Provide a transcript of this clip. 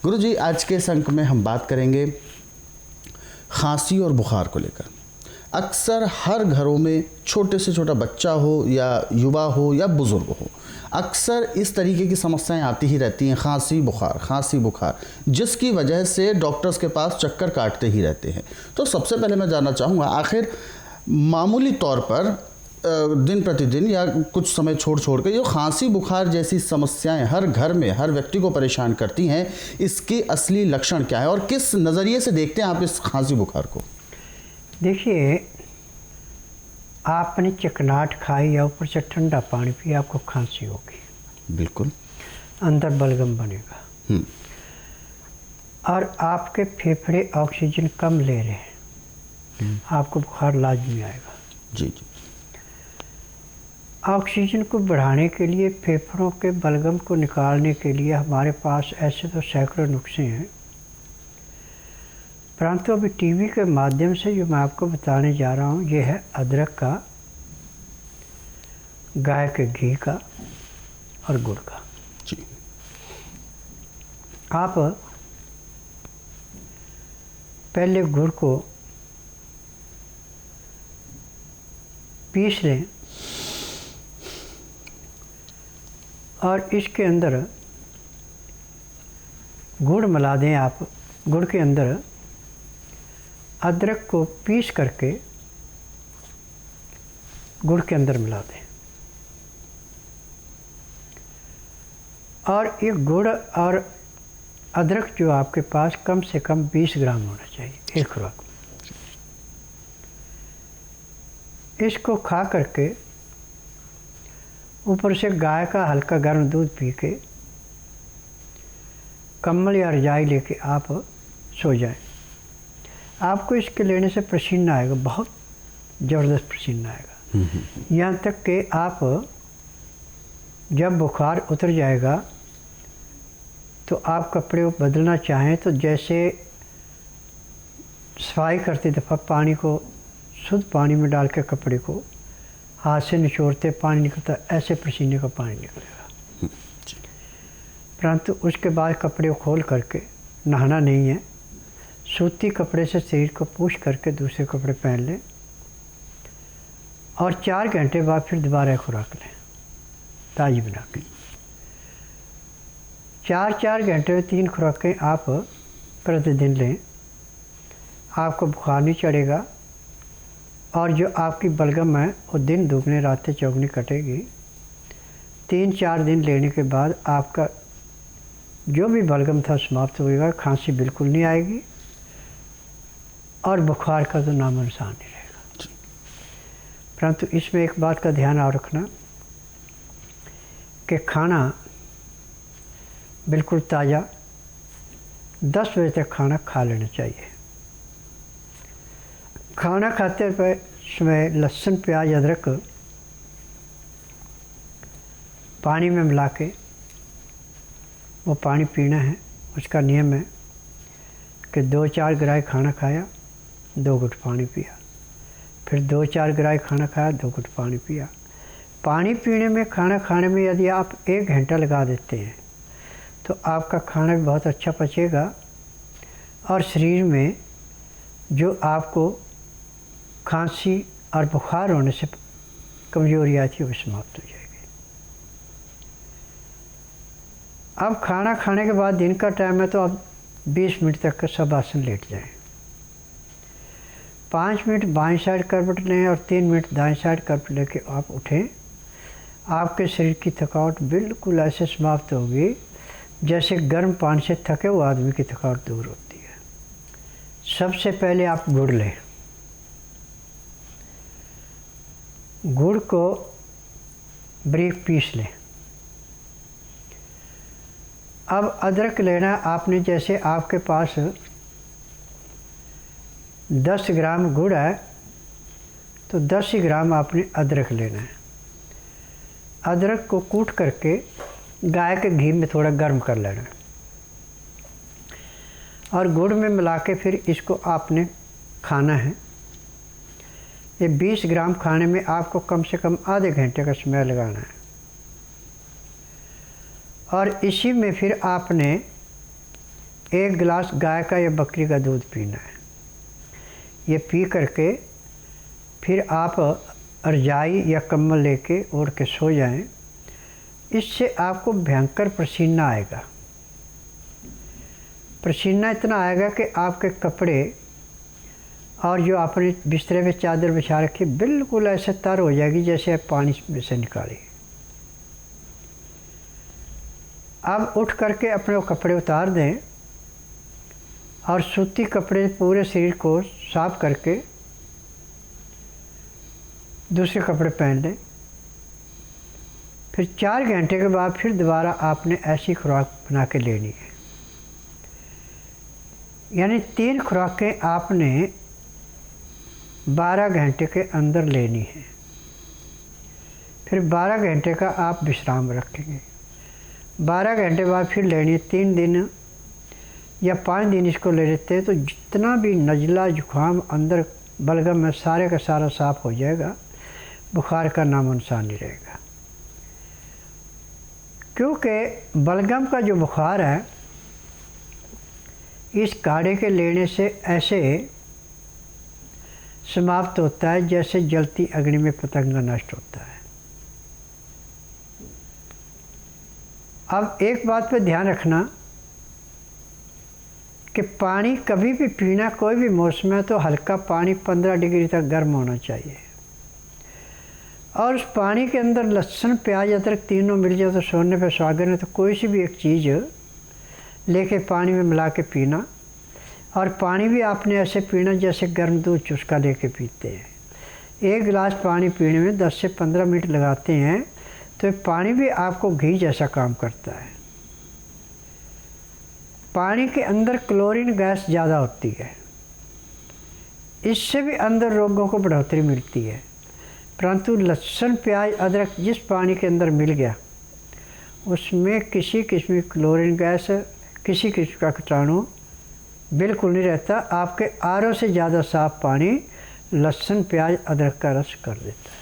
गुरुजी, आज के इस अंक में हम बात करेंगे खांसी और बुखार को लेकर। अक्सर हर घरों में छोटे से छोटा बच्चा हो या युवा हो या बुज़ुर्ग हो, अक्सर इस तरीके की समस्याएं आती ही रहती हैं, खांसी बुखार, जिसकी वजह से डॉक्टर्स के पास चक्कर काटते ही रहते हैं। तो सबसे पहले मैं जानना चाहूँगा, आखिर मामूली तौर पर दिन प्रतिदिन या कुछ समय छोड़ के जो खांसी बुखार जैसी समस्याएं हर घर में हर व्यक्ति को परेशान करती हैं, इसके असली लक्षण क्या है और किस नज़रिए से देखते हैं आप इस खांसी बुखार को? देखिए, आपने चिकनाट खाई या ऊपर से ठंडा पानी पिया, आपको खांसी होगी। बिल्कुल। अंदर बलगम बनेगा और आपके फेफड़े ऑक्सीजन कम ले रहे हैं, आपको बुखार लाजमी आएगा। जी। ऑक्सीजन को बढ़ाने के लिए, फेफड़ों के बलगम को निकालने के लिए हमारे पास ऐसे तो सैकड़ों नुस्खे हैं, परंतु अभी टीवी के माध्यम से जो मैं आपको बताने जा रहा हूँ, ये है अदरक का, गाय के घी का और गुड़ का। जी। आप पहले गुड़ को पीस लें और इसके अंदर गुड़ मिला दें। आप गुड़ के अंदर अदरक को पीस करके गुड़ के अंदर मिला दें और ये गुड़ और अदरक जो आपके पास कम से कम 20 ग्राम होना चाहिए एक खुराक में। इसको खा करके ऊपर से गाय का हल्का गर्म दूध पी के कंबल या रजाई लेके आप सो जाएं। आपको इसके लेने से पसीना आएगा, बहुत ज़बरदस्त पसीना आएगा। यहाँ तक कि आप जब बुखार उतर जाएगा तो आप कपड़े बदलना चाहें तो जैसे सफाई करते दफ़ा पानी को शुद्ध पानी में डाल के कपड़े को हाथ से निचोड़ते पानी निकलता, ऐसे पसीने का पानी निकलेगा। परंतु उसके बाद कपड़े को खोल करके नहाना नहीं है, सूती कपड़े से शरीर को पूछ करके दूसरे कपड़े पहन लें और 4 घंटे बाद फिर दोबारा खुराक लें ताज़ी बना के। 4 घंटे में 3 खुराकें आप प्रतिदिन लें, आपको बुखार नहीं चढ़ेगा और जो आपकी बलगम है वो दिन दुगने रातें चौगनी कटेगी। 3-4 दिन लेने के बाद आपका जो भी बलगम था समाप्त होएगा, खांसी बिल्कुल नहीं आएगी और बुखार का तो नामो निशान नहीं रहेगा। परंतु इसमें एक बात का ध्यान और रखना कि खाना बिल्कुल ताज़ा 10 बजे तक खाना खा लेना चाहिए। खाना खाते समय लहसुन प्याज अदरक पानी में मिला के वो पानी पीना है। उसका नियम है कि 2-4 गिराई खाना खाया, 2 घुट पानी पिया, फिर 2-4 गिराई खाना खाया, 2 घुट पानी पिया। पानी पीने में, खाना खाने में यदि आप 1 घंटा लगा देते हैं तो आपका खाना भी बहुत अच्छा पचेगा और शरीर में जो आपको खांसी और बुखार होने से कमज़ोरी आती है वो समाप्त हो जाएगी। अब खाना खाने के बाद दिन का टाइम है तो आप 20 मिनट तक का सब आसन लेट जाएं। 5 मिनट बाएं साइड करवट लें और 3 मिनट दाएं साइड करवट लेके आप उठें। आपके शरीर की थकावट बिल्कुल ऐसे समाप्त होगी जैसे गर्म पानी से थके हुए आदमी की थकावट दूर होती है। सबसे पहले आप गुड़ लें, गुड़ को बारीक पीस लें। अब अदरक लेना आपने, जैसे आपके पास 10 ग्राम गुड़ है तो 10 ग्राम आपने अदरक लेना है। अदरक को कूट करके गाय के घी में थोड़ा गर्म कर लेना है और गुड़ में मिला के फिर इसको आपने खाना है। ये 20 ग्राम खाने में आपको कम से कम आधे घंटे का समय लगाना है और इसी में फिर आपने 1 गिलास गाय का या बकरी का दूध पीना है। ये पी करके फिर आप रजाई या कंबल लेके ओढ़ के सो जाएं। इससे आपको भयंकर पसीना आएगा। पसीना इतना आएगा कि आपके कपड़े और जो आपने बिस्तरे पे चादर बिछा रखी बिल्कुल ऐसे तर हो जाएगी जैसे आप पानी में से निकाली। अब उठ करके अपने वो कपड़े उतार दें और सूती कपड़े पूरे शरीर को साफ करके दूसरे कपड़े पहन लें। फिर 4 घंटे के बाद फिर दोबारा आपने ऐसी खुराक बना के लेनी है। यानी 3 खुराकें आपने 12 घंटे के अंदर लेनी है। फिर 12 घंटे का आप विश्राम रखेंगे। 12 घंटे बाद फिर लेनी है। 3 दिन या 5 दिन इसको ले लेते हैं तो जितना भी नज़ला जुकाम अंदर बलगम में सारे का सारा साफ़ हो जाएगा, बुखार का नामो निशान नहीं रहेगा। क्योंकि बलगम का जो बुखार है इस काढ़े के लेने से ऐसे समाप्त होता है जैसे जलती अग्नि में पतंगा नष्ट होता है। अब एक बात पे ध्यान रखना कि पानी कभी भी पीना, कोई भी मौसम है तो हल्का पानी 15 डिग्री तक गर्म होना चाहिए। और उस पानी के अंदर लहसुन प्याज अदरक तीनों मिल जाए तो सोने पे सुहागन है। तो कोई सी भी एक चीज़ लेके पानी में मिला के पीना। और पानी भी आपने ऐसे पीना जैसे गर्म दूध चुस्का लेके पीते हैं। 1 गिलास पानी पीने में 10 से 15 मिनट लगाते हैं तो पानी भी आपको घी जैसा काम करता है। पानी के अंदर क्लोरीन गैस ज़्यादा होती है, इससे भी अंदर रोगों को बढ़ोतरी मिलती है। परंतु लहसुन प्याज अदरक जिस पानी के अंदर मिल गया उसमें किसी किस्म की क्लोरीन गैस, किसी किस्म का कीटाणु बिल्कुल नहीं रहता। आपके आरओ से ज़्यादा साफ़ पानी लहसुन प्याज अदरक का रस कर देता है।